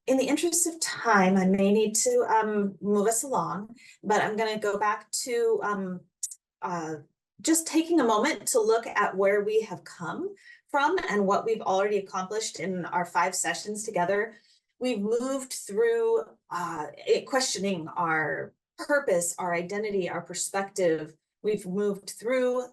in the interest of time, I may need to move us along, but I'm going to go back to just taking a moment to look at where we have come from and what we've already accomplished in our 5 sessions together. We've moved through questioning our purpose, our identity, our perspective. We've moved through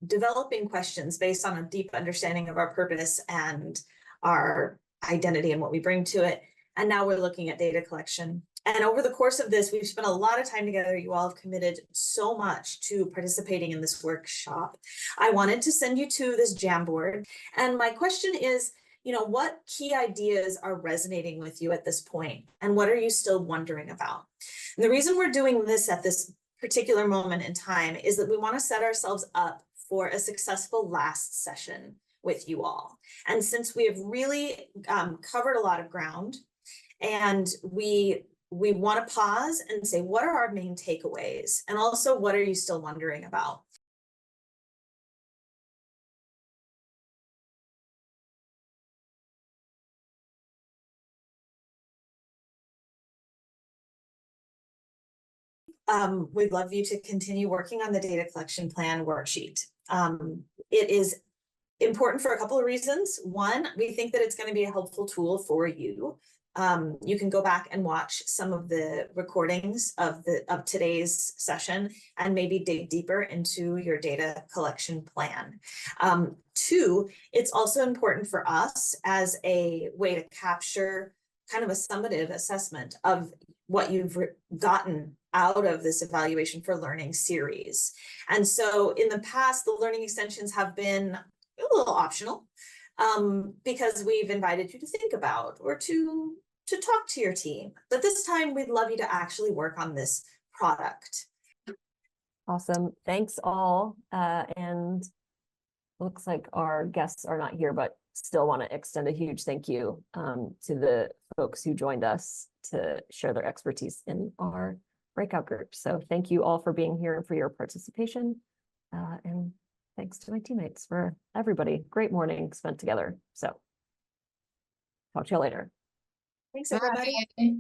developing questions based on a deep understanding of our purpose and our identity and what we bring to it. And now we're looking at data collection. And over the course of this, we've spent a lot of time together. You all have committed so much to participating in this workshop. I wanted to send you to this Jamboard. And my question is, what key ideas are resonating with you at this point? And what are you still wondering about? And the reason we're doing this at this particular moment in time is that we want to set ourselves up for a successful last session with you all. And since we have really covered a lot of ground, and we want to pause and say, what are our main takeaways? And also, what are you still wondering about? We'd love you to continue working on the data collection plan worksheet. It is important for a couple of reasons. One, we think that it's going to be a helpful tool for you. You can go back and watch some of the recordings of today's session and maybe dig deeper into your data collection plan. 2, it's also important for us as a way to capture kind of a summative assessment of what you've gotten out of this evaluation for learning series. And so in the past, the learning extensions have been a little optional because we've invited you to think about or to talk to your team. But this time we'd love you to actually work on this product. Awesome. Thanks all. And looks like our guests are not here, but still want to extend a huge thank you to the folks who joined us to share their expertise in our breakout group. So thank you all for being here and for your participation. And thanks to my teammates, for everybody. Great morning spent together. So talk to you later. Thanks, everybody. Bye.